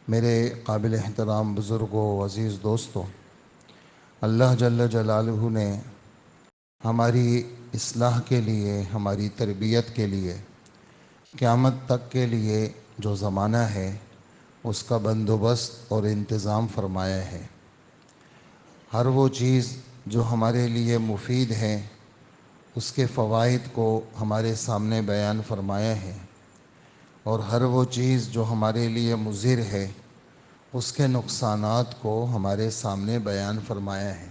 میرے قابل احترام بزرگوں عزیز دوستوں، اللہ جل جلالہ نے ہماری اصلاح کے لیے، ہماری تربیت کے لیے، قیامت تک کے لیے جو زمانہ ہے اس کا بندوبست اور انتظام فرمایا ہے۔ ہر وہ چیز جو ہمارے لیے مفید ہے اس کے فوائد کو ہمارے سامنے بیان فرمایا ہے، اور ہر وہ چیز جو ہمارے لیے مضر ہے اس کے نقصانات کو ہمارے سامنے بیان فرمایا ہے۔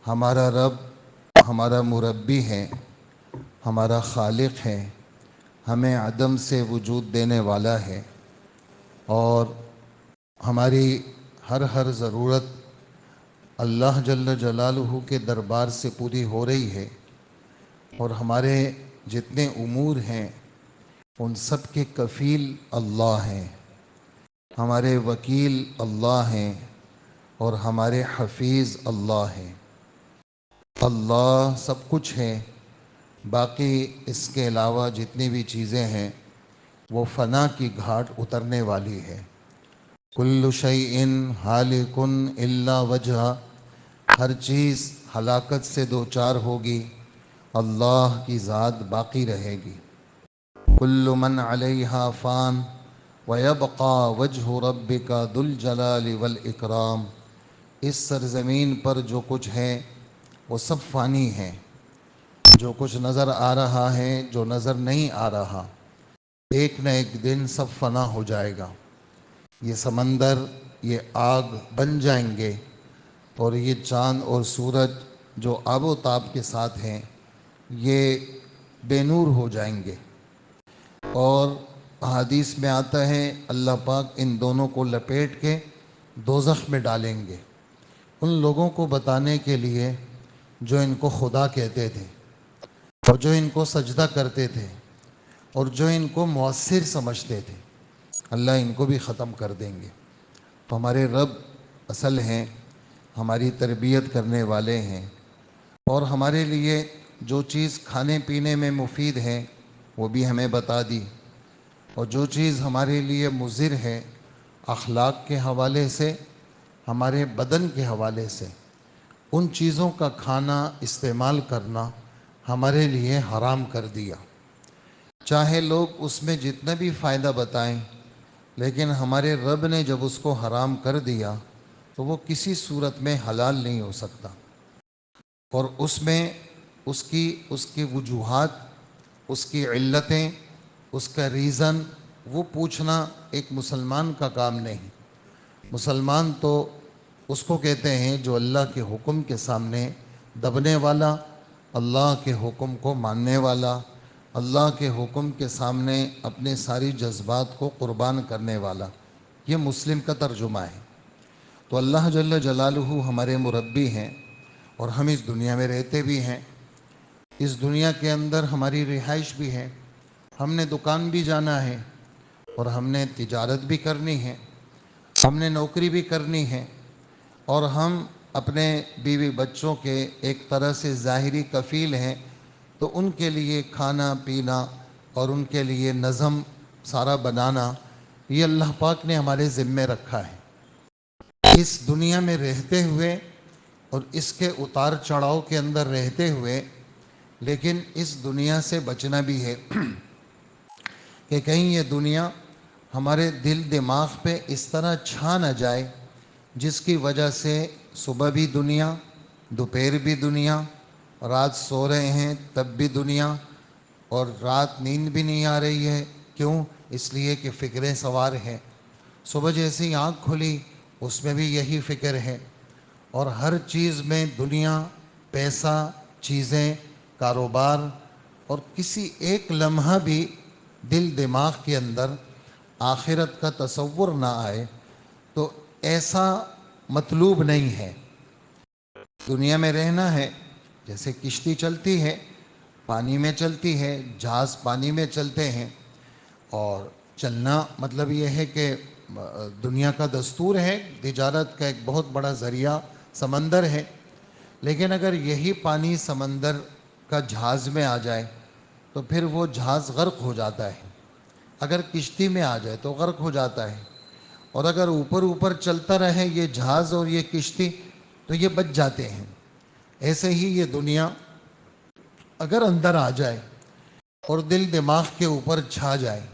ہمارا رب ہمارا مربی ہے، ہمارا خالق ہے، ہمیں عدم سے وجود دینے والا ہے، اور ہماری ہر ضرورت اللہ جل جلالہ کے دربار سے پوری ہو رہی ہے، اور ہمارے جتنے امور ہیں ان سب کے کفیل اللہ ہیں، ہمارے وکیل اللہ ہیں، اور ہمارے حفیظ اللہ ہیں۔ اللہ سب کچھ ہے، باقی اس کے علاوہ جتنی بھی چیزیں ہیں وہ فنا کی گھاٹ اترنے والی ہے۔ کل شیء ہالک الا وجہہ، ہر چیز ہلاکت سے دوچار ہوگی، اللہ کی ذات باقی رہے گی۔ کل من علیہا فان ویبقى وجہ ربک ذو الجلال والاکرام، اس سرزمین پر جو کچھ ہے وہ سب فانی ہے، جو کچھ نظر آ رہا ہے، جو نظر نہیں آ رہا، ایک نہ ایک دن سب فنا ہو جائے گا۔ یہ سمندر، یہ آگ بن جائیں گے، اور یہ چاند اور سورج جو آب و تاب کے ساتھ ہیں یہ بے نور ہو جائیں گے، اور حدیث میں آتا ہے اللہ پاک ان دونوں کو لپیٹ کے دوزخ میں ڈالیں گے، ان لوگوں کو بتانے کے لیے جو ان کو خدا کہتے تھے، اور جو ان کو سجدہ کرتے تھے، اور جو ان کو مؤثر سمجھتے تھے، اللہ ان کو بھی ختم کر دیں گے۔ تو ہمارے رب اصل ہیں، ہماری تربیت کرنے والے ہیں، اور ہمارے لیے جو چیز کھانے پینے میں مفید ہے وہ بھی ہمیں بتا دی، اور جو چیز ہمارے لیے مضر ہے اخلاق کے حوالے سے، ہمارے بدن کے حوالے سے، ان چیزوں کا کھانا استعمال کرنا ہمارے لیے حرام کر دیا۔ چاہے لوگ اس میں جتنا بھی فائدہ بتائیں، لیکن ہمارے رب نے جب اس کو حرام کر دیا تو وہ کسی صورت میں حلال نہیں ہو سکتا، اور اس میں اس کی وجوہات، اس کی علتیں، اس کا ریزن وہ پوچھنا ایک مسلمان کا کام نہیں۔ مسلمان تو اس کو کہتے ہیں جو اللہ کے حکم کے سامنے دبنے والا، اللہ کے حکم کو ماننے والا، اللہ کے حکم کے سامنے اپنے ساری جذبات کو قربان کرنے والا، یہ مسلم کا ترجمہ ہے۔ تو اللہ جل جلالہ ہمارے مربی ہیں، اور ہم اس دنیا میں رہتے بھی ہیں، اس دنیا کے اندر ہماری رہائش بھی ہے، ہم نے دکان بھی جانا ہے، اور ہم نے تجارت بھی کرنی ہے، ہم نے نوکری بھی کرنی ہے، اور ہم اپنے بیوی بچوں کے ایک طرح سے ظاہری کفیل ہیں، تو ان کے لیے کھانا پینا اور ان کے لیے نظم سارا بنانا یہ اللہ پاک نے ہمارے ذمے رکھا ہے۔ اس دنیا میں رہتے ہوئے اور اس کے اتار چڑھاؤ کے اندر رہتے ہوئے، لیکن اس دنیا سے بچنا بھی ہے کہ کہیں یہ دنیا ہمارے دل دماغ پہ اس طرح چھا نہ جائے جس کی وجہ سے صبح بھی دنیا، دوپہر بھی دنیا، رات سو رہے ہیں تب بھی دنیا، اور رات نیند بھی نہیں آ رہی ہے۔ کیوں؟ اس لیے کہ فکریں سوار ہیں۔ صبح جیسی آنکھ کھلی اس میں بھی یہی فکر ہے، اور ہر چیز میں دنیا، پیسہ، چیزیں، کاروبار، اور کسی ایک لمحہ بھی دل دماغ کے اندر آخرت کا تصور نہ آئے تو ایسا مطلوب نہیں ہے۔ دنیا میں رہنا ہے، جیسے کشتی چلتی ہے، پانی میں چلتی ہے، جہاز پانی میں چلتے ہیں، اور چلنا مطلب یہ ہے کہ دنیا کا دستور ہے، تجارت کا ایک بہت بڑا ذریعہ سمندر ہے، لیکن اگر یہی پانی سمندر کا جہاز میں آ جائے تو پھر وہ جہاز غرق ہو جاتا ہے، اگر کشتی میں آ جائے تو غرق ہو جاتا ہے، اور اگر اوپر اوپر چلتا رہے یہ جہاز اور یہ کشتی تو یہ بچ جاتے ہیں۔ ایسے ہی یہ دنیا اگر اندر آ جائے اور دل دماغ کے اوپر چھا جائے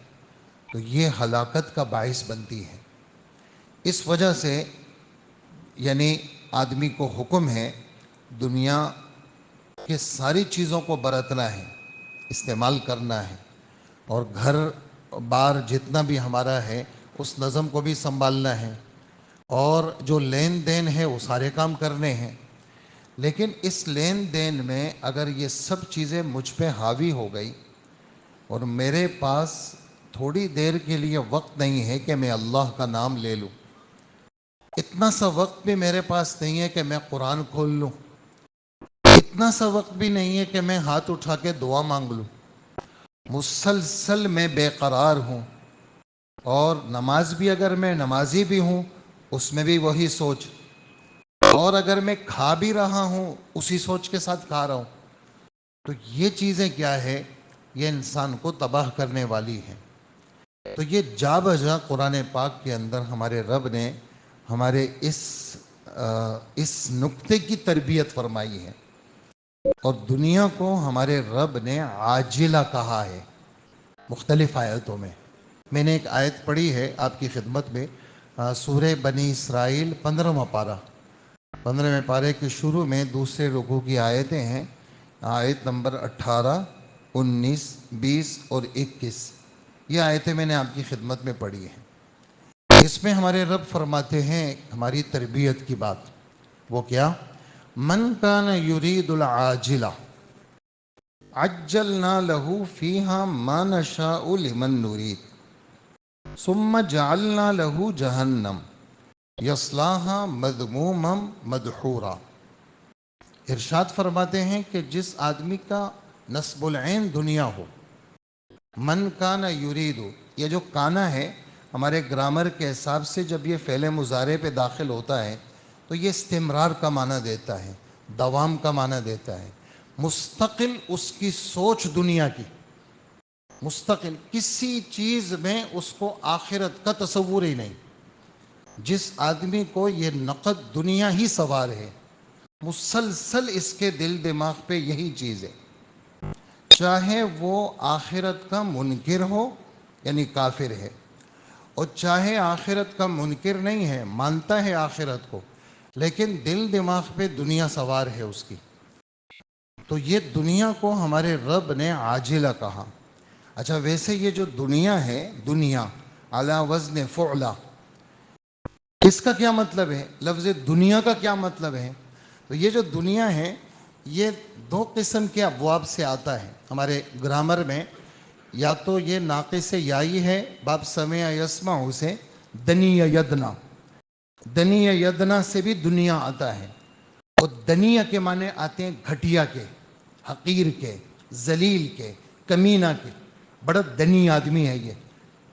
تو یہ ہلاکت کا باعث بنتی ہے۔ اس وجہ سے یعنی آدمی کو حکم ہے دنیا کے ساری چیزوں کو برتنا ہے، استعمال کرنا ہے، اور گھر بار جتنا بھی ہمارا ہے اس نظم کو بھی سنبھالنا ہے، اور جو لین دین ہے وہ سارے کام کرنے ہیں۔ لیکن اس لین دین میں اگر یہ سب چیزیں مجھ پہ حاوی ہو گئی اور میرے پاس تھوڑی دیر کے لیے وقت نہیں ہے کہ میں اللہ کا نام لے لوں، اتنا سا وقت بھی میرے پاس نہیں ہے کہ میں قرآن کھول لوں، اتنا سا وقت بھی نہیں ہے کہ میں ہاتھ اٹھا کے دعا مانگ لوں، مسلسل میں بے قرار ہوں، اور نماز بھی اگر میں نمازی بھی ہوں اس میں بھی وہی سوچ، اور اگر میں کھا بھی رہا ہوں اسی سوچ کے ساتھ کھا رہا ہوں، تو یہ چیزیں کیا ہے، یہ انسان کو تباہ کرنے والی ہیں۔ تو یہ جا بجا قرآن پاک کے اندر ہمارے رب نے ہمارے اس نقطے کی تربیت فرمائی ہے، اور دنیا کو ہمارے رب نے عاجلہ کہا ہے مختلف آیتوں میں۔ میں نے ایک آیت پڑھی ہے آپ کی خدمت میں، سورہ بنی اسرائیل 15واں پارہ، 15ویں پارے کے شروع میں دوسرے رکوع کی آیتیں ہیں، آیت نمبر 18، 19، 20 اور 21۔ یہ آیتیں میں نے آپ کی خدمت میں پڑھی ہیں۔ اس میں ہمارے رب فرماتے ہیں ہماری تربیت کی بات، وہ کیا؟ من کان یرید العاجلہ عجلنا لہ فیہا ما نشاء لمن نرید ثم جعلنا لہ جہنم یصلاہا مذموما مدحورا۔ ارشاد فرماتے ہیں کہ جس آدمی کا نصب العین دنیا ہو، من کان یرید، یہ جو کانا ہے ہمارے گرامر کے حساب سے جب یہ فعل مضارع پہ داخل ہوتا ہے تو یہ استمرار کا معنی دیتا ہے، دوام کا معنی دیتا ہے، مستقل اس کی سوچ دنیا کی، مستقل کسی چیز میں اس کو آخرت کا تصور ہی نہیں۔ جس آدمی کو یہ نقد دنیا ہی سوار ہے، مسلسل اس کے دل دماغ پہ یہی چیز ہے، چاہے وہ آخرت کا منکر ہو یعنی کافر ہے، اور چاہے آخرت کا منکر نہیں ہے، مانتا ہے آخرت کو، لیکن دل دماغ پہ دنیا سوار ہے اس کی، تو یہ دنیا کو ہمارے رب نے عاجلہ کہا۔ اچھا، ویسے یہ جو دنیا ہے، دنیا علی وزن فعلہ، اس کا کیا مطلب ہے؟ لفظ دنیا کا کیا مطلب ہے؟ تو یہ جو دنیا ہے یہ دو قسم کے ابواب سے آتا ہے ہمارے گرامر میں، یا تو یہ ناقص یائی ہے باب سمع یسمع سے، دنی یدنا، دنی یدنا سے بھی دنیا آتا ہے، اور دنیا کے معنی آتے ہیں گھٹیا کے، حقیر کے، ذلیل کے، کمینہ کے، بڑا دنی آدمی ہے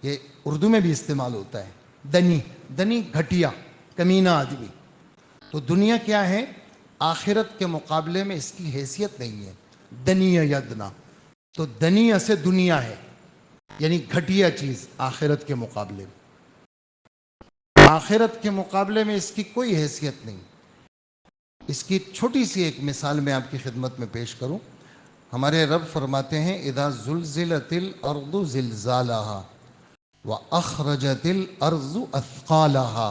یہ اردو میں بھی استعمال ہوتا ہے، دنی، دنی گھٹیا، کمینہ آدمی۔ تو دنیا کیا ہے؟ آخرت کے مقابلے میں اس کی حیثیت نہیں ہے، دنی یدنا، تو دنیا سے دنیا ہے یعنی گھٹیا چیز آخرت کے مقابلے میں، آخرت کے مقابلے میں اس کی کوئی حیثیت نہیں۔ اس کی چھوٹی سی ایک مثال میں آپ کی خدمت میں پیش کروں، ہمارے رب فرماتے ہیں اذا زلزلت الارض زلزالها واخرجت الارض اثقالها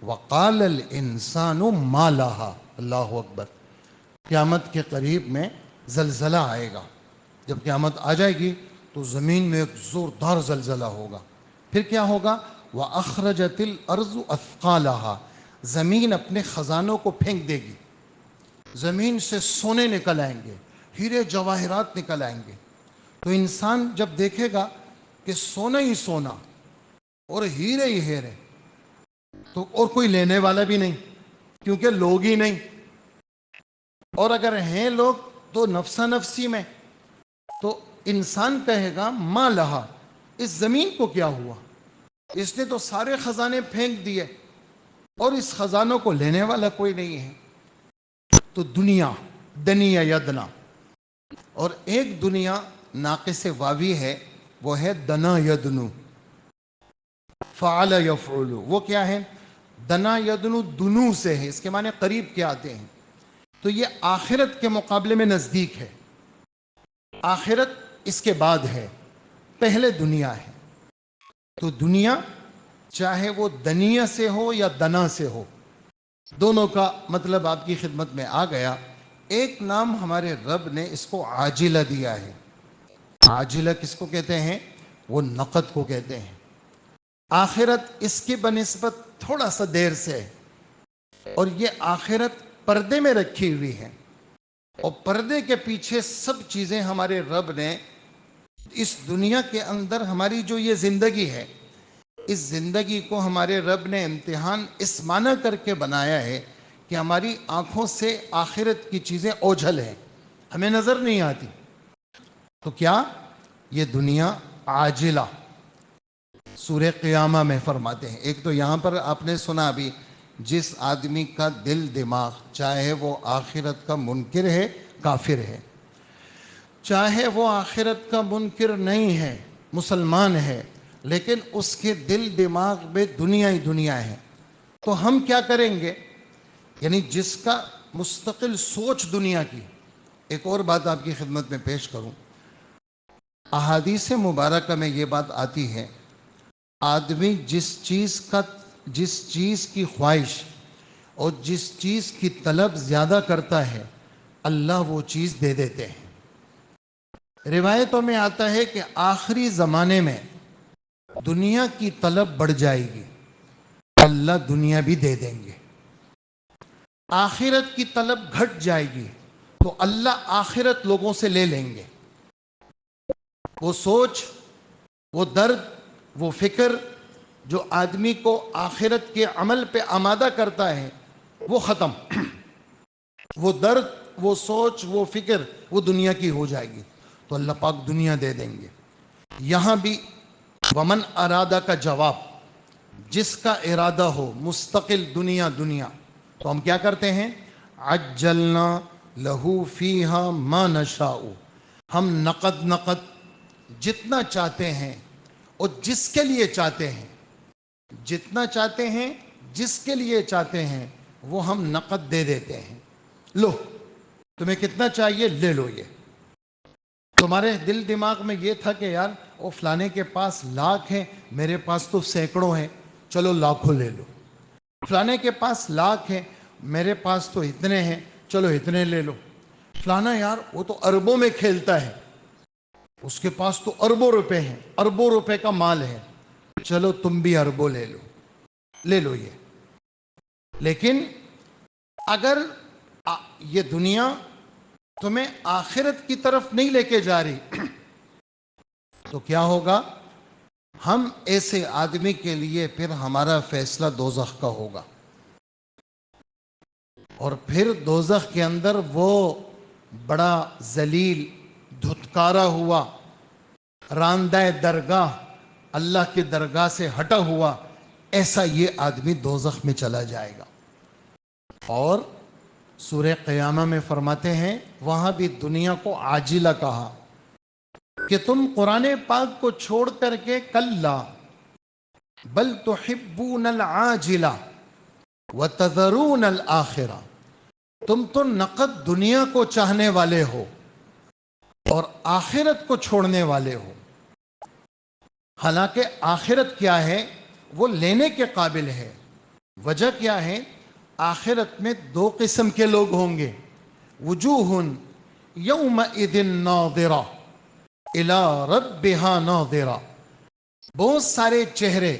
وقال الانسان ما لها۔ اللہ اکبر۔ قیامت کے قریب میں زلزلہ آئے گا، جب قیامت آ جائے گی تو زمین میں ایک زوردار زلزلہ ہوگا، پھر کیا ہوگا؟ وَأَخْرَجَتِ الْأَرْضُ أَثْقَالَهَا، زمین اپنے خزانوں کو پھینک دے گی، زمین سے سونے نکل آئیں گے، ہیرے جواہرات نکل آئیں گے، تو انسان جب دیکھے گا کہ سونا ہی سونا اور ہیرے ہی ہیرے، تو اور کوئی لینے والا بھی نہیں کیونکہ لوگ ہی نہیں، اور اگر ہیں لوگ تو نفسا نفسی میں، تو انسان کہے گا ما لہا، اس زمین کو کیا ہوا، اس نے تو سارے خزانے پھینک دیے اور اس خزانوں کو لینے والا کوئی نہیں ہے۔ تو دنیا، دنی یدنا، اور ایک دنیا ناقص واوی ہے، وہ ہے دنا یدنو، فعل یفعل، وہ کیا ہے؟ دنا یدنو، دنو سے ہے، اس کے معنی قریب کے آتے ہیں. تو یہ آخرت کے مقابلے میں نزدیک ہے. آخرت اس کے بعد ہے، پہلے دنیا ہے. تو دنیا چاہے وہ دنیا سے ہو یا دنا سے ہو، دونوں کا مطلب آپ کی خدمت میں آ گیا. ایک نام ہمارے رب نے اس کو عاجلہ دیا ہے. عاجلہ کس کو کہتے ہیں؟ وہ نقد کو کہتے ہیں. آخرت اس کی بنسبت تھوڑا سا دیر سے ہے، اور یہ آخرت پردے میں رکھی ہوئی ہے، اور پردے کے پیچھے سب چیزیں ہمارے رب نے اس دنیا کے اندر، ہماری جو یہ زندگی ہے، اس زندگی کو ہمارے رب نے امتحان اس معنی کر کے بنایا ہے کہ ہماری آنکھوں سے آخرت کی چیزیں اوجھل ہیں، ہمیں نظر نہیں آتی. تو کیا یہ دنیا عاجلہ سورہ قیامہ میں فرماتے ہیں. ایک تو یہاں پر آپ نے سنا ابھی، جس آدمی کا دل دماغ، چاہے وہ آخرت کا منکر ہے، کافر ہے، چاہے وہ آخرت کا منکر نہیں ہے، مسلمان ہے، لیکن اس کے دل دماغ میں دنیا ہی دنیا ہے، تو ہم کیا کریں گے؟ یعنی جس کا مستقل سوچ دنیا کی. ایک اور بات آپ کی خدمت میں پیش کروں، احادیث مبارکہ میں یہ بات آتی ہے، آدمی جس چیز کی خواہش اور جس چیز کی طلب زیادہ کرتا ہے، اللہ وہ چیز دے دیتے ہیں. روایتوں میں آتا ہے کہ آخری زمانے میں دنیا کی طلب بڑھ جائے گی، اللہ دنیا بھی دے دیں گے. آخرت کی طلب گھٹ جائے گی تو اللہ آخرت لوگوں سے لے لیں گے. وہ سوچ، وہ درد، وہ فکر جو آدمی کو آخرت کے عمل پہ آمادہ کرتا ہے، وہ ختم. وہ درد، وہ سوچ، وہ فکر، وہ دنیا کی ہو جائے گی، تو اللہ پاک دنیا دے دیں گے. یہاں بھی ومن ارادہ کا جواب، جس کا ارادہ ہو مستقل دنیا دنیا، تو ہم کیا کرتے ہیں؟ عجلنا لہو فیہا ما نشاء، ہم نقد جتنا چاہتے ہیں اور جس کے لیے چاہتے ہیں، جتنا چاہتے ہیں، جس کے لیے چاہتے ہیں، وہ ہم نقد دے دیتے ہیں. لو، تمہیں کتنا چاہیے لے لو. یہ تمہارے دل دماغ میں یہ تھا کہ یار وہ فلانے کے پاس لاکھ ہیں، میرے پاس تو سینکڑوں ہیں، چلو لاکھوں لے لو. فلانے کے پاس لاکھ ہیں، میرے پاس تو اتنے ہیں، چلو اتنے لے لو. فلانا یار وہ تو اربوں میں کھیلتا ہے، اس کے پاس تو اربوں روپے ہیں، اربوں روپے کا مال ہے، چلو تم بھی اربوں لے لو. لے لو یہ. لیکن اگر یہ دنیا تمہیں آخرت کی طرف نہیں لے کے جا رہی، تو کیا ہوگا؟ ہم ایسے آدمی کے لیے پھر ہمارا فیصلہ دوزخ کا ہوگا، اور پھر دوزخ کے اندر وہ بڑا ذلیل، دھتکارا ہوا، راندہ درگاہ، اللہ کی درگاہ سے ہٹا ہوا، ایسا یہ آدمی دوزخ میں چلا جائے گا. اور سورہ قیامہ میں فرماتے ہیں، وہاں بھی دنیا کو عاجلہ کہا کہ تم قرآن پاک کو چھوڑ کر کے کلا بل تحبون العاجلہ وتذرون الآخرہ، تم تو نقد دنیا کو چاہنے والے ہو اور آخرت کو چھوڑنے والے ہو. حالانکہ آخرت کیا ہے؟ وہ لینے کے قابل ہے. وجہ کیا ہے؟ آخرت میں دو قسم کے لوگ ہوں گے، وجوہ یومئذ ناظرہ الی ربہا ناظرہ، بہت سارے چہرے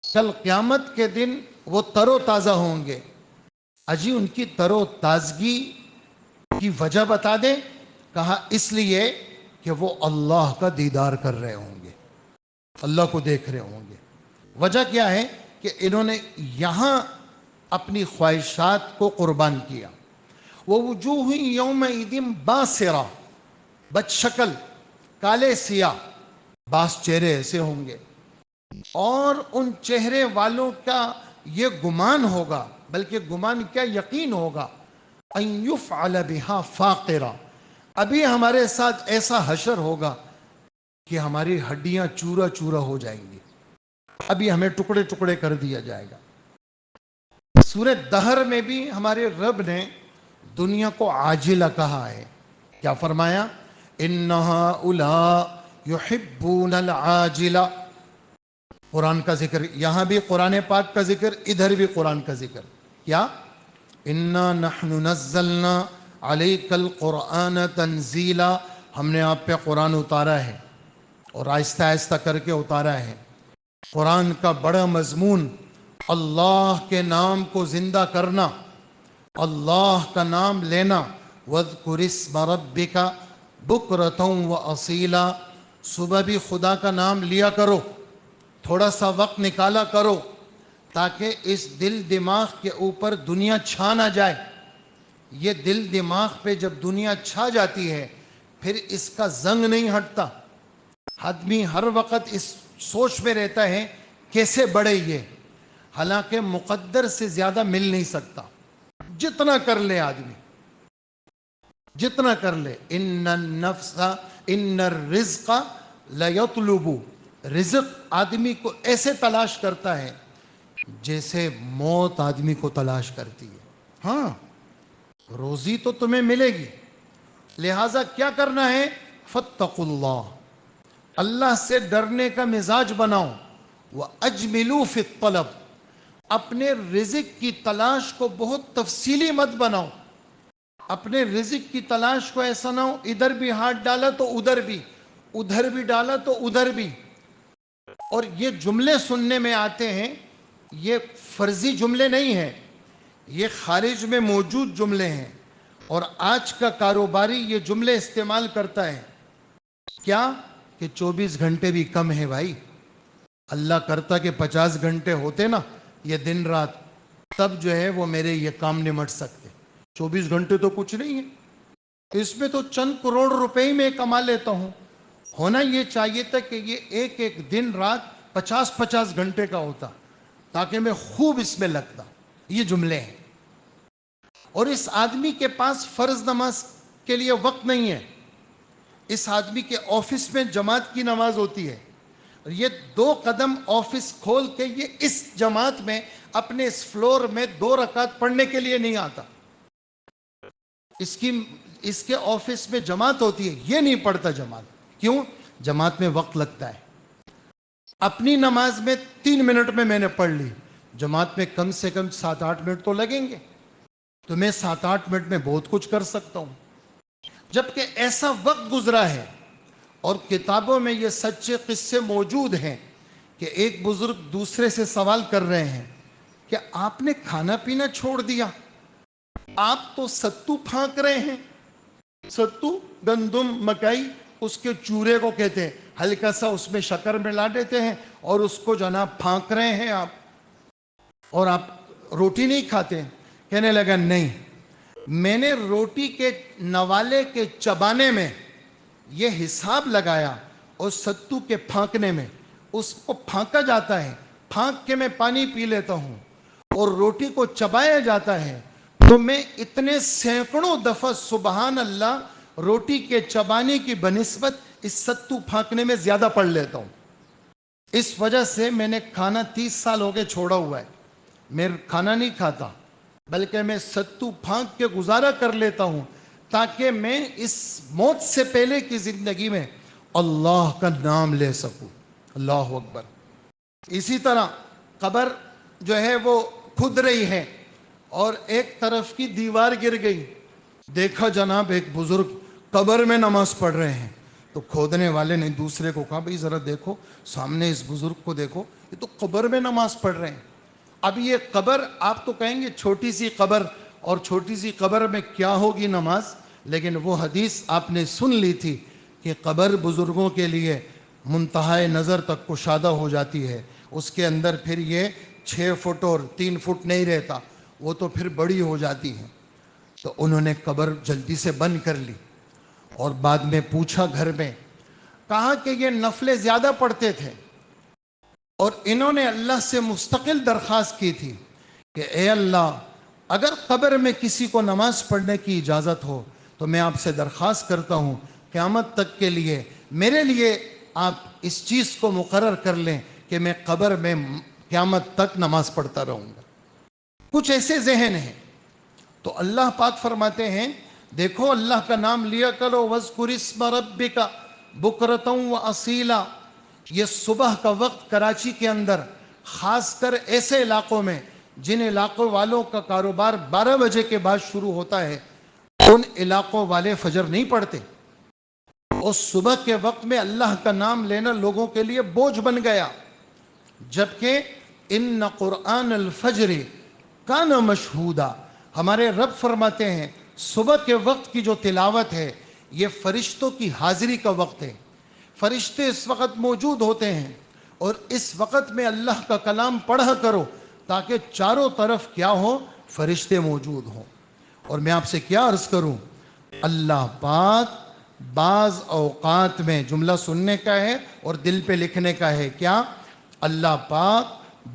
کل قیامت کے دن وہ تر و تازہ ہوں گے. اجی ان کی تر و تازگی کی وجہ بتا دیں؟ کہا اس لیے کہ وہ اللہ کا دیدار کر رہے ہوں گے، اللہ کو دیکھ رہے ہوں گے. وجہ کیا ہے؟ کہ انہوں نے یہاں اپنی خواہشات کو قربان کیا. وَوُجُوهٌ يَوْمَئِذٍ بَاسِرَةٌ، بد شکل، کالے سیاہ، بعض چہرے ایسے ہوں گے، اور ان چہرے والوں کا یہ گمان ہوگا، بلکہ گمان کیا، یقین ہوگا، أَن يُفْعَلَ بِهَا فَاقِرَةٌ، ابھی ہمارے ساتھ ایسا حشر ہوگا کہ ہماری ہڈیاں چورا چورا ہو جائیں گی. ابھی ہمیں ٹکڑے ٹکڑے کر دیا جائے گا۔ سورہ دہر میں بھی ہمارے رب نے دنیا کو عاجلہ کہا ہے۔ کیا فرمایا؟ اِنَّ هَؤُلَاءِ يُحِبُّونَ الْعَاجِلَ۔ قرآن کا ذکر، یہاں بھی قرآن پاک کا ذکر، ادھر بھی قرآن کا ذکر۔ کیا؟ اِنَّا نَحْنُ نَزَّلْنَا عَلَيْكَ الْقُرْآنَ تَنزِيلًا، ہم نے آپ پہ قرآن اتارا ہے اور آہستہ آہستہ کر کے اتارا ہے۔ قرآن کا بڑا مضمون اللہ کے نام کو زندہ کرنا، اللہ کا نام لینا۔ وَاذْكُرِ اسْمَ رَبِّكَ بُكْرَةً وَأَصِيلًا، صبح بھی خدا کا نام لیا کرو، تھوڑا سا وقت نکالا کرو، تاکہ اس دل دماغ کے اوپر دنیا چھا نہ جائے۔ یہ دل دماغ پہ جب دنیا چھا جاتی ہے پھر اس کا زنگ نہیں ہٹتا۔ آدمی ہر وقت اس سوچ میں رہتا ہے کیسے بڑھے یہ، حالانکہ مقدر سے زیادہ مل نہیں سکتا۔ جتنا کر لے آدمی، جتنا کر لے۔ ان النفس ان الرزق لیطلب، رزق آدمی کو ایسے تلاش کرتا ہے جیسے موت آدمی کو تلاش کرتی ہے۔ ہاں، روزی تو تمہیں ملے گی، لہٰذا کیا کرنا ہے؟ فاتقوا اللہ، اللہ سے ڈرنے کا مزاج بناؤ۔ وَأَجْمِلُوا فِي الطَّلَبِ، اپنے رزق کی تلاش کو بہت تفصیلی مت بناؤ۔ اپنے رزق کی تلاش کو ایسا نہ ہو ادھر بھی ہاتھ ڈالا تو ادھر بھی، ادھر بھی ڈالا تو ادھر بھی۔ اور یہ جملے سننے میں آتے ہیں، یہ فرضی جملے نہیں ہیں، یہ خارج میں موجود جملے ہیں، اور آج کا کاروباری یہ جملے استعمال کرتا ہے۔ کیا کہ 24 گھنٹے بھی کم ہے بھائی، اللہ کرتا کہ 50 گھنٹے ہوتے نا یہ دن رات، تب جو ہے وہ میرے یہ کام نمٹ سکتے۔ 24 گھنٹے تو کچھ نہیں ہے، اس میں تو چند کروڑ روپے ہی میں کما لیتا ہوں۔ ہونا یہ چاہیے تھا کہ یہ ایک ایک دن رات 50 گھنٹے کا ہوتا، تاکہ میں خوب اس میں لگتا۔ یہ جملے ہیں۔ اور اس آدمی کے پاس فرض نماز کے لیے وقت نہیں ہے، اس آدمی کے آفس میں جماعت کی نماز ہوتی ہے، اور یہ 2 قدم آفس کھول کے یہ اس جماعت میں اپنے اس فلور میں 2 رکعت پڑھنے کے لیے نہیں آتا۔ اس کے آفس میں جماعت ہوتی ہے، یہ نہیں پڑھتا جماعت۔ کیوں؟ جماعت میں وقت لگتا ہے۔ اپنی نماز میں 3 منٹ میں نے پڑھ لی، جماعت میں کم سے کم 7-8 منٹ تو لگیں گے، تو میں 7-8 منٹ میں بہت کچھ کر سکتا ہوں۔ جبکہ ایسا وقت گزرا ہے، اور کتابوں میں یہ سچے قصے موجود ہیں کہ ایک بزرگ دوسرے سے سوال کر رہے ہیں کہ آپ نے کھانا پینا چھوڑ دیا، آپ تو ستو پھانک رہے ہیں۔ ستو گندم مکئی اس کے چورے کو کہتے ہیں، ہلکا سا اس میں شکر ملا دیتے ہیں اور اس کو جناب پھانک رہے ہیں آپ، اور آپ روٹی نہیں کھاتے۔ کہنے لگا نہیں، میں نے روٹی کے نوالے کے چبانے میں یہ حساب لگایا اور ستو کے پھانکنے میں، اس کو پھانکا جاتا ہے، پھانک کے میں پانی پی لیتا ہوں، اور روٹی کو چبایا جاتا ہے، تو میں اتنے سینکڑوں دفعہ سبحان اللہ روٹی کے چبانے کی بنسبت اس ستو پھانکنے میں زیادہ پڑھ لیتا ہوں۔ اس وجہ سے میں نے کھانا 30 سال ہو گئے چھوڑا ہوا ہے، میں کھانا نہیں کھاتا، بلکہ میں ستو پھانک کے گزارا کر لیتا ہوں، تاکہ میں اس موت سے پہلے کی زندگی میں اللہ کا نام لے سکوں۔ اللہ اکبر۔ اسی طرح قبر جو ہے وہ کھد رہی ہے اور ایک طرف کی دیوار گر گئی، دیکھا جناب ایک بزرگ قبر میں نماز پڑھ رہے ہیں، تو کھودنے والے نے دوسرے کو کہا بھئی ذرا دیکھو سامنے اس بزرگ کو دیکھو، یہ تو قبر میں نماز پڑھ رہے ہیں۔ اب یہ قبر آپ تو کہیں گے چھوٹی سی قبر، اور چھوٹی سی قبر میں کیا ہوگی نماز، لیکن وہ حدیث آپ نے سن لی تھی کہ قبر بزرگوں کے لیے منتہائے نظر تک کشادہ ہو جاتی ہے، اس کے اندر پھر یہ 6 فٹ اور 3 فٹ نہیں رہتا، وہ تو پھر بڑی ہو جاتی ہیں۔ تو انہوں نے قبر جلدی سے بند کر لی، اور بعد میں پوچھا گھر میں، کہا کہ یہ نفلیں زیادہ پڑھتے تھے، اور انہوں نے اللہ سے مستقل درخواست کی تھی کہ اے اللہ، اگر قبر میں کسی کو نماز پڑھنے کی اجازت ہو تو میں آپ سے درخواست کرتا ہوں قیامت تک کے لیے میرے لیے آپ اس چیز کو مقرر کر لیں کہ میں قبر میں قیامت تک نماز پڑھتا رہوں گا. کچھ ایسے ذہن ہیں. تو اللہ پاک فرماتے ہیں دیکھو اللہ کا نام لیا کرو، وَاذْكُرِ اسْمَ رَبِّكَ بُكْرَةً وَأَصِيلًا. یہ صبح کا وقت کراچی کے اندر، خاص کر ایسے علاقوں میں جن علاقوں والوں کا کاروبار 12 بجے کے بعد شروع ہوتا ہے، ان علاقوں والے فجر نہیں پڑھتے. اور صبح کے وقت میں اللہ کا نام لینا لوگوں کے لیے بوجھ بن گیا. جبکہ ان قرآن الفجر کان مشہودا، ہمارے رب فرماتے ہیں صبح کے وقت کی جو تلاوت ہے یہ فرشتوں کی حاضری کا وقت ہے. فرشتے اس وقت موجود ہوتے ہیں اور اس وقت میں اللہ کا کلام پڑھا کرو تاکہ چاروں طرف کیا ہو، فرشتے موجود ہوں. اور میں آپ سے کیا عرض کروں، اللہ پاک بعض اوقات میں، جملہ سننے کا ہے اور دل پہ لکھنے کا ہے، کیا اللہ پاک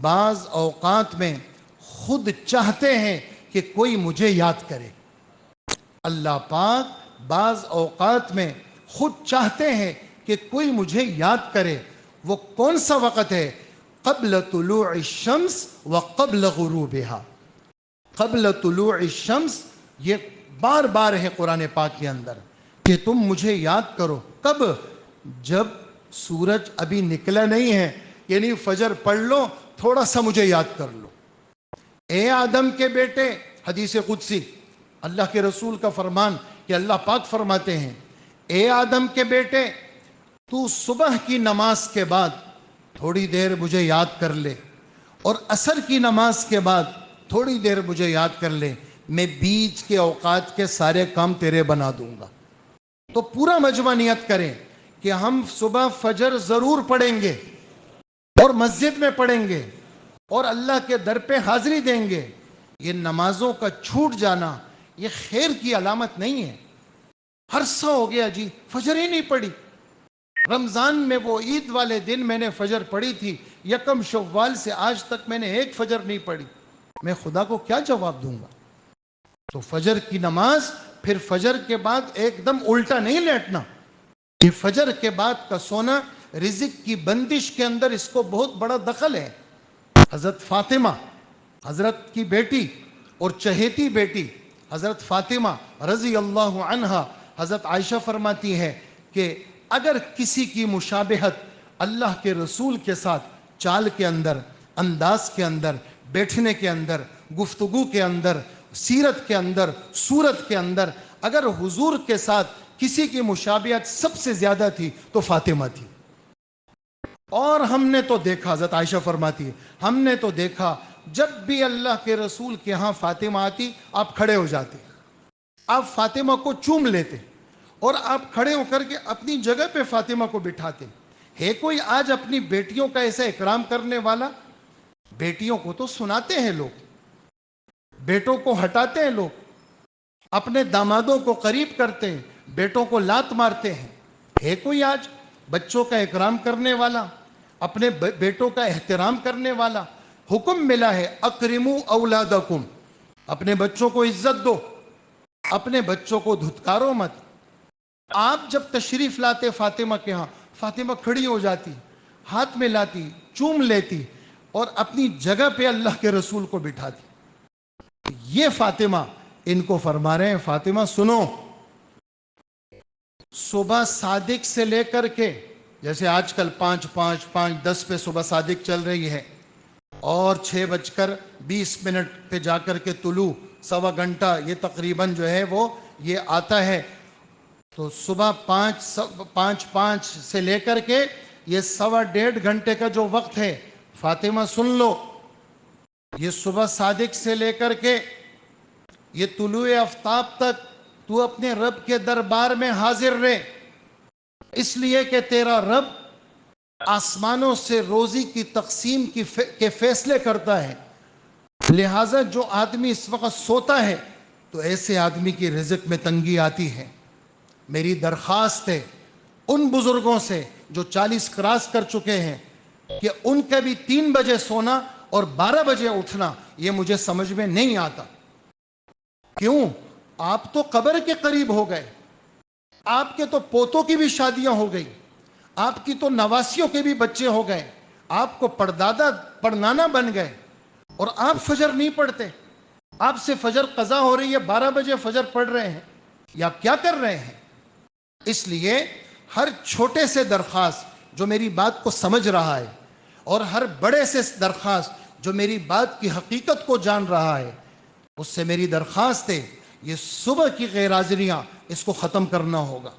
بعض اوقات میں خود چاہتے ہیں کہ کوئی مجھے یاد کرے. اللہ پاک بعض اوقات میں خود چاہتے ہیں کہ کوئی مجھے یاد کرے. وہ کون سا وقت ہے؟ قبل طلوع الشمس وقبل غروبها. قبل طلوع الشمس یہ بار بار ہے قرآن پاک کے اندر کہ تم مجھے یاد کرو. کب؟ جب سورج ابھی نکلا نہیں ہے، یعنی فجر پڑھ لو، تھوڑا سا مجھے یاد کر لو. اے آدم کے بیٹے، حدیث قدسی اللہ کے رسول کا فرمان کہ اللہ پاک فرماتے ہیں اے آدم کے بیٹے، تو صبح کی نماز کے بعد تھوڑی دیر مجھے یاد کر لے اور عصر کی نماز کے بعد تھوڑی دیر مجھے یاد کر لے، میں بیچ کے اوقات کے سارے کام تیرے بنا دوں گا. تو پورا مجمع نیت کریں کہ ہم صبح فجر ضرور پڑھیں گے اور مسجد میں پڑھیں گے اور اللہ کے در پہ حاضری دیں گے. یہ نمازوں کا چھوٹ جانا یہ خیر کی علامت نہیں ہے. عرصہ ہو گیا جی فجر ہی نہیں پڑھی. رمضان میں وہ عید والے دن میں نے فجر پڑھی تھی، یکم شوال سے آج تک میں نے ایک فجر نہیں پڑھی. میں خدا کو کیا جواب دوں گا؟ تو فجر کی نماز، پھر فجر کے بعد ایک دم الٹا نہیں لیٹنا. یہ فجر کے بعد کا سونا رزق کی بندش کے اندر اس کو بہت بڑا دخل ہے. حضرت فاطمہ، حضرت کی بیٹی اور چہیتی بیٹی حضرت فاطمہ رضی اللہ عنہا، حضرت عائشہ فرماتی ہے کہ اگر کسی کی مشابہت اللہ کے رسول کے ساتھ چال کے اندر، انداز کے اندر، بیٹھنے کے اندر، گفتگو کے اندر، سیرت کے اندر، صورت کے اندر، اگر حضور کے ساتھ کسی کی مشابہت سب سے زیادہ تھی تو فاطمہ تھی. اور ہم نے تو دیکھا، حضرت عائشہ فرماتی ہے ہم نے تو دیکھا جب بھی اللہ کے رسول کے ہاں فاطمہ آتی آپ کھڑے ہو جاتے، آپ فاطمہ کو چوم لیتے اور آپ کھڑے ہو کر کے اپنی جگہ پہ فاطمہ کو بٹھاتے. ہے کوئی آج اپنی بیٹیوں کا ایسا اکرام کرنے والا؟ بیٹیوں کو تو سناتے ہیں لوگ، بیٹوں کو ہٹاتے ہیں لوگ، اپنے دامادوں کو قریب کرتے ہیں، بیٹوں کو لات مارتے ہیں. ہے کوئی آج بچوں کا اکرام کرنے والا، اپنے بیٹوں کا احترام کرنے والا؟ حکم ملا ہے اکرموا اولادکم، اپنے بچوں کو عزت دو، اپنے بچوں کو دھتکارو مت. آپ جب تشریف لاتے فاطمہ کے ہاں، فاطمہ کھڑی ہو جاتی، ہاتھ میں لاتی، چوم لیتی اور اپنی جگہ پہ اللہ کے رسول کو بٹھاتی. یہ فاطمہ، ان کو فرما رہے ہیں فاطمہ سنو، صبح صادق سے لے کر کے، جیسے آج کل 5:05 پہ صبح صادق چل رہی ہے اور 6:20 پہ جا کر کے طلوع، سوا گھنٹہ یہ تقریباً جو ہے وہ یہ آتا ہے. تو صبح 5:05 سے لے کر کے یہ 1.25 گھنٹے کا جو وقت ہے، فاطمہ سن لو، یہ صبح صادق سے لے کر کے یہ طلوع آفتاب تک تو اپنے رب کے دربار میں حاضر رہے، اس لیے کہ تیرا رب آسمانوں سے روزی کی تقسیم کے فیصلے کرتا ہے. لہٰذا جو آدمی اس وقت سوتا ہے تو ایسے آدمی کی رزق میں تنگی آتی ہے. میری درخواست ہے ان بزرگوں سے جو 40 کراس کر چکے ہیں کہ ان کا بھی 3 بجے سونا اور 12 بجے اٹھنا یہ مجھے سمجھ میں نہیں آتا. کیوں؟ آپ تو قبر کے قریب ہو گئے، آپ کے تو پوتوں کی بھی شادیاں ہو گئی، آپ کی تو نواسیوں کے بھی بچے ہو گئے، آپ کو پردادا پڑنانا بن گئے اور آپ فجر نہیں پڑھتے. آپ سے فجر قضا ہو رہی ہے، 12 بجے فجر پڑھ رہے ہیں، یا کیا کر رہے ہیں؟ اس لیے ہر چھوٹے سے درخواست جو میری بات کو سمجھ رہا ہے، اور ہر بڑے سے درخواست جو میری بات کی حقیقت کو جان رہا ہے، اس سے میری درخواست ہے یہ صبح کی غیر حاضریاں اس کو ختم کرنا ہوگا.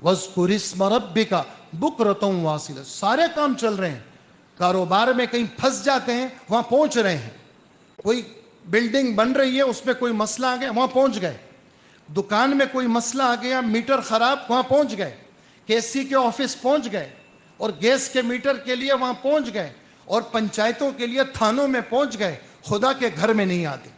وَاذْكُرِ اسْمَ رَبِّكَ بُكْرَةً وَاصِيلًا. سارے کام چل رہے ہیں، کاروبار میں کہیں پھنس جاتے ہیں وہاں پہنچ رہے ہیں، کوئی بلڈنگ بن رہی ہے اس میں کوئی مسئلہ آ گیا وہاں پہنچ گئے، دکان میں کوئی مسئلہ آ گیا، میٹر خراب، وہاں پہنچ گئے، KC کے آفس پہنچ گئے، اور گیس کے میٹر کے لیے وہاں پہنچ گئے، اور پنچایتوں کے لیے تھانوں میں پہنچ گئے. خدا کے گھر میں نہیں آتے.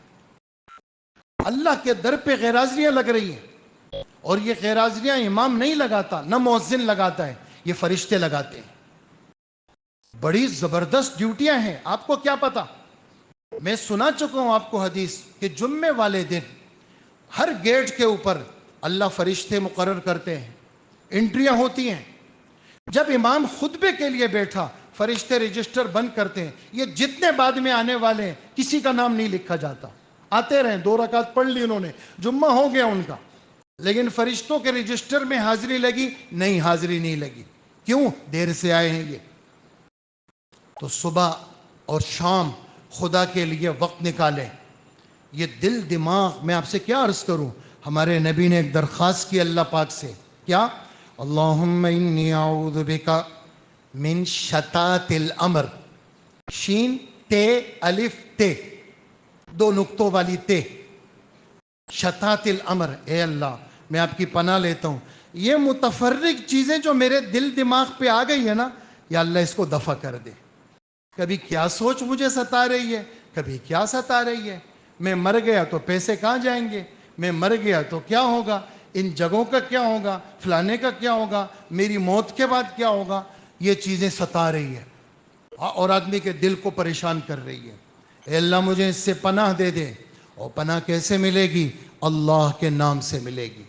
اللہ کے در پہ غیر حاضریاں لگ رہی ہیں، اور یہ غیر حاضریاں امام نہیں لگاتا، نہ مؤذن لگاتا ہے، یہ فرشتے لگاتے ہیں. بڑی زبردست ڈیوٹیاں ہیں. آپ کو کیا پتا؟ میں سنا چکا ہوں آپ کو حدیث کہ جمعے والے دن ہر گیٹ کے اوپر اللہ فرشتے مقرر کرتے ہیں، انٹریاں ہوتی ہیں. جب امام خطبے کے لیے بیٹھا فرشتے رجسٹر بند کرتے ہیں. یہ جتنے بعد میں آنے والے ہیں کسی کا نام نہیں لکھا جاتا، آتے رہیں، 2 رکعت پڑھ لی انہوں نے، جمعہ ہو گیا ان کا، لیکن فرشتوں کے رجسٹر میں حاضری لگی نہیں، حاضری نہیں لگی. کیوں؟ دیر سے آئے ہیں یہ. تو صبح اور شام خدا کے لیے وقت نکالیں. یہ دل دماغ، میں آپ سے کیا عرض کروں، ہمارے نبی نے ایک درخواست کی اللہ پاک سے، کیا؟ اللہم انی اعوذ بکا من شتات الامر. شین تے الف تے، 2 نقطوں والی تے، شتات الامر. اے اللہ میں آپ کی پناہ لیتا ہوں، یہ متفرق چیزیں جو میرے دل دماغ پہ آ گئی ہے نا، یا اللہ اس کو دفع کر دے. کبھی کیا سوچ مجھے ستا رہی ہے، کبھی کیا ستا رہی ہے. میں مر گیا تو پیسے کہاں جائیں گے، میں مر گیا تو کیا ہوگا، ان جگہوں کا کیا ہوگا، فلانے کا کیا ہوگا، میری موت کے بعد کیا ہوگا. یہ چیزیں ستا رہی ہے اور آدمی کے دل کو پریشان کر رہی ہے. اے اللہ مجھے اس سے پناہ دے دے. اور پناہ کیسے ملے گی؟ اللہ کے نام سے ملے گی.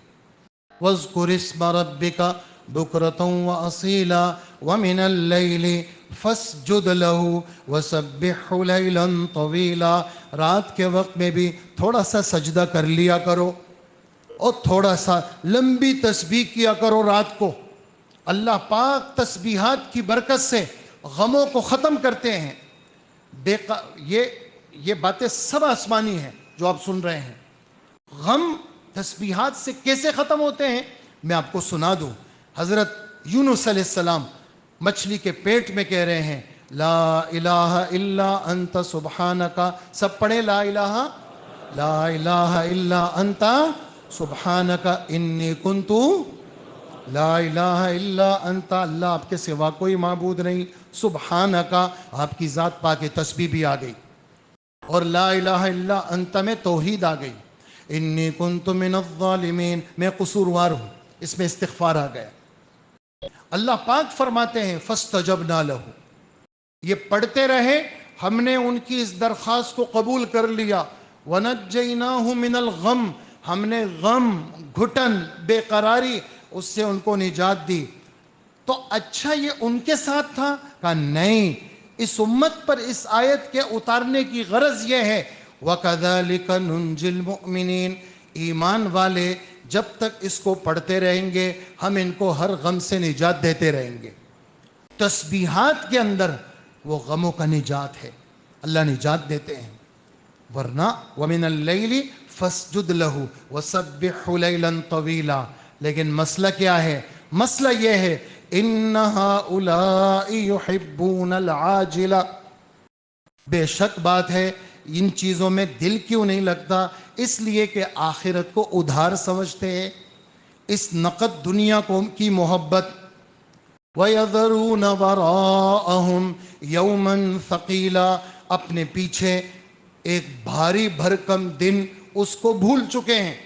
وَاذْكُرِ اسْمَ رَبِّكَ بُكْرَةً وَأَصِيلًا وَمِنَ اللَّيْلِ فَاسْجُدْ لَهُ وَسَبِّحْهُ لَيْلًا طَوِيلًا. رات کے وقت میں بھی تھوڑا سا سجدہ کر لیا کرو، اور تھوڑا سا لمبی تسبیح کیا کرو رات کو. اللہ پاک تسبیحات کی برکت سے غموں کو ختم کرتے ہیں. یہ باتیں سب آسمانی ہیں جو آپ سن رہے ہیں. غم تسبیحات سے کیسے ختم ہوتے ہیں میں آپ کو سنا دوں. حضرت یونس علیہ السلام مچھلی کے پیٹ میں کہہ رہے ہیں لا الہ الا انت سبحانک. سب پڑھیں لا الہ الا انت سبحانک انی کنت. لا الہ الا انت، اللہ آپ کے سوا کوئی معبود نہیں، سبحانک آپ کی ذات پاک تسبیح بھی آ گئی، اور لا الہ الا انت میں توحید آ گئی. انی کنت من الظالمین، میں قصوروار ہوں، اس میں استغفار آ گیا. اللہ پاک فرماتے ہیں فاستجبنا لہ، یہ پڑھتے رہے، ہم نے ان کی اس درخواست کو قبول کر لیا. ونجیناہ من الغم، ہم نے غم، گھٹن، بے قراری، اس سے ان کو نجات دی. تو اچھا یہ ان کے ساتھ تھا؟ کہا نہیں، اس امت پر اس آیت کے اتارنے کی غرض یہ ہے وَكَذَلِكَ نُنْجِ الْمُؤْمِنِينَ، ایمان والے جب تک اس کو پڑھتے رہیں گے ہم ان کو ہر غم سے نجات دیتے رہیں گے. تسبیحات کے اندر وہ غموں کا نجات ہے، اللہ نجات دیتے ہیں. ورنہ وَمِنَ اللَّيْلِ فَاسْجُدْ لَهُ وَسَبِّحْهُ لَيْلًا طَوِيلًا. لیکن مسئلہ کیا ہے؟ مسئلہ یہ ہے إِنَّ هَؤُلَاءِ يُحِبُّونَ الْعَاجِلَ، بے شک بات ہے ان چیزوں میں دل کیوں نہیں لگتا؟ اس لیے کہ آخرت کو ادھار سمجھتے ہیں، اس نقد دنیا کی محبت. وَيَذَرُونَ وَرَاءَهُمْ يَوْمًا ثَقِيلًا، اپنے پیچھے ایک بھاری بھرکم دن اس کو بھول چکے ہیں.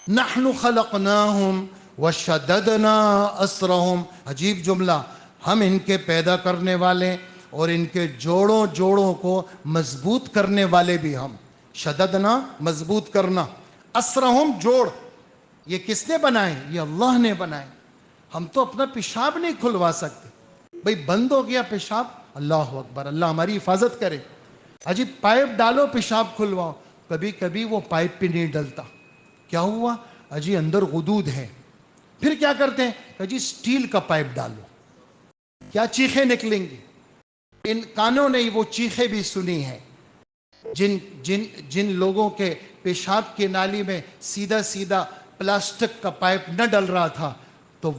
نَحْنُ خَلَقْنَاهُمْ وَشَدَدْنَا أَسْرَهُمْ، عجیب جملہ، ہم ان کے پیدا کرنے والے اور ان کے جوڑوں کو مضبوط کرنے والے بھی ہم. شددنا مضبوط کرنا، اسرہم جوڑ، یہ کس نے بنائے؟ یہ اللہ نے بنائے. ہم تو اپنا پیشاب نہیں کھلوا سکتے. بھئی بند ہو گیا پیشاب، اللہ اکبر، اللہ ہماری حفاظت کرے، اجی پائپ ڈالو پیشاب کھلواؤ، کبھی کبھی وہ پائپ پہ نہیں ڈلتا، کیا ہوا؟ اجی اندر غدود ہے، پھر کیا کرتے ہیں؟ اجی سٹیل کا پائپ ڈالو، کیا چیخیں نکلیں گی؟ ان کانوں نے وہ چیخیں بھی سنی ہیں، جن لوگوں کے پیشاب کی نالی میں سیدھا سیدھا پلاسٹک کا پائپ نہ ڈل رہا تھا، تو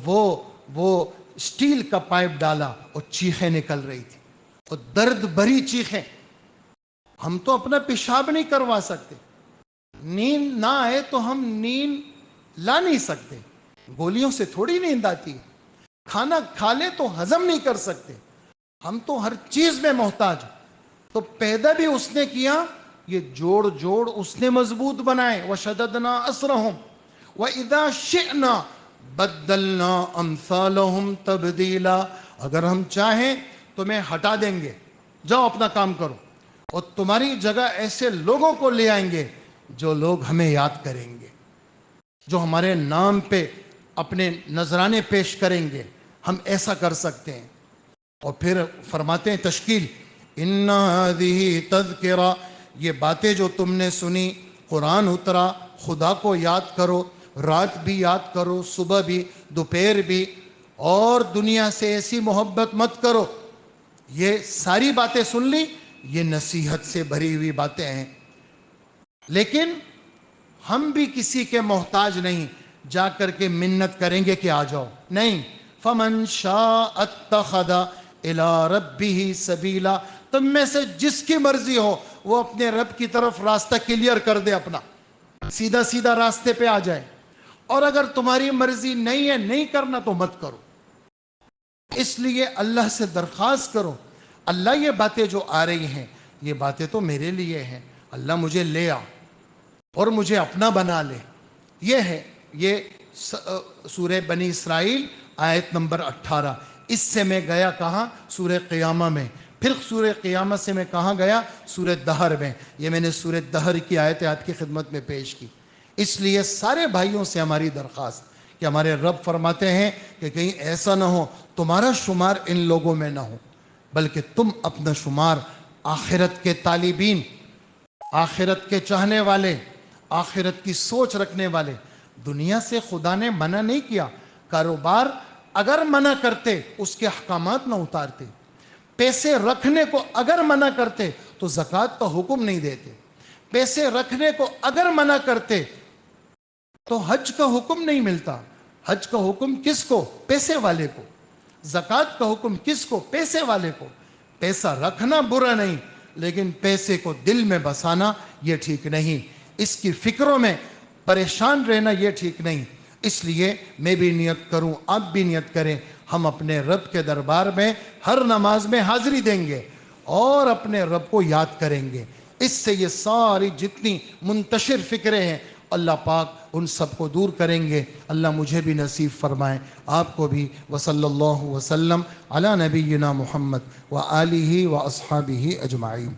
وہ سٹیل کا پائپ ڈالا اور چیخیں نکل رہی تھی، اور درد بھری چیخیں۔ ہم تو اپنا پیشاب نہیں کروا سکتے، نیند نہ آئے تو ہم نیند لا نہیں سکتے، گولیوں سے تھوڑی نیند آتی ہے، کھانا کھا لے تو ہضم نہیں کر سکتے، ہم تو ہر چیز میں محتاج۔ تو پیدا بھی اس نے کیا، یہ جوڑ جوڑ اس نے مضبوط بنائے، وَشَدَدْنَا أَسْرَهُمْ وَإِذَا شِئْنَا بَدَّلْنَا أَمْثَالَهُمْ تَبْدِيلًا، اگر ہم چاہیں تو میں ہٹا دیں گے، جاؤ اپنا کام کرو، اور تمہاری جگہ ایسے لوگوں کو لے آئیں گے جو لوگ ہمیں یاد کریں گے، جو ہمارے نام پہ اپنے نذرانے پیش کریں گے، ہم ایسا کر سکتے ہیں۔ اور پھر فرماتے ہیں تشکیل، اِنَّ هَذِهِ تَذْكِرَةٌ، یہ باتیں جو تم نے سنی، قرآن اترا، خدا کو یاد کرو، رات بھی یاد کرو، صبح بھی، دوپہر بھی، اور دنیا سے ایسی محبت مت کرو، یہ ساری باتیں سن لی، یہ نصیحت سے بھری ہوئی باتیں ہیں، لیکن ہم بھی کسی کے محتاج نہیں جا کر کے منت کریں گے کہ آ جاؤ، نہیں، فَمَنْ شَاءَ اتَّخَذَ إِلَىٰ رَبِّهِ سَبِيلًا، تم میں سے جس کی مرضی ہو وہ اپنے رب کی طرف راستہ کلیئر کر دے، اپنا سیدھا سیدھا راستے پہ آ جائے، اور اگر تمہاری مرضی نہیں ہے نہیں کرنا تو مت کرو۔ اس لیے اللہ سے درخواست کرو، اللہ یہ باتیں جو آ رہی ہیں یہ باتیں تو میرے لیے ہیں، اللہ مجھے لے آ اور مجھے اپنا بنا لے۔ یہ ہے، یہ سورہ بنی اسرائیل آیت نمبر 18۔ اس سے میں گیا کہاں؟ سورہ قیامہ میں، پھر سورہ قیامہ سے میں کہاں گیا؟ سورہ دہر میں۔ یہ میں نے سورہ دہر کی آیت آپ کی خدمت میں پیش کی۔ اس لیے سارے بھائیوں سے ہماری درخواست کہ ہمارے رب فرماتے ہیں کہ کہیں ایسا نہ ہو تمہارا شمار ان لوگوں میں نہ ہو، بلکہ تم اپنا شمار آخرت کے طالبین، آخرت کے چاہنے والے، آخرت کی سوچ رکھنے والے۔ دنیا سے خدا نے منع نہیں کیا، کاروبار اگر منع کرتے اس کے احکامات نہ اتارتے، پیسے رکھنے کو اگر منع کرتے تو زکوٰۃ کا حکم نہیں دیتے، پیسے رکھنے کو اگر منع کرتے تو حج کا حکم نہیں ملتا۔ حج کا حکم کس کو؟ پیسے والے کو۔ زکوٰۃ کا حکم کس کو؟ پیسے والے کو۔ پیسہ رکھنا برا نہیں، لیکن پیسے کو دل میں بسانا یہ ٹھیک نہیں، اس کی فکروں میں پریشان رہنا یہ ٹھیک نہیں۔ اس لیے میں بھی نیت کروں، آپ بھی نیت کریں، ہم اپنے رب کے دربار میں ہر نماز میں حاضری دیں گے اور اپنے رب کو یاد کریں گے۔ اس سے یہ ساری جتنی منتشر فکریں ہیں اللہ پاک ان سب کو دور کریں گے۔ اللہ مجھے بھی نصیب فرمائے، آپ کو بھی۔ وصلی اللہ وسلم علی نبینا محمد وآلہ واصحابہ اجمعین۔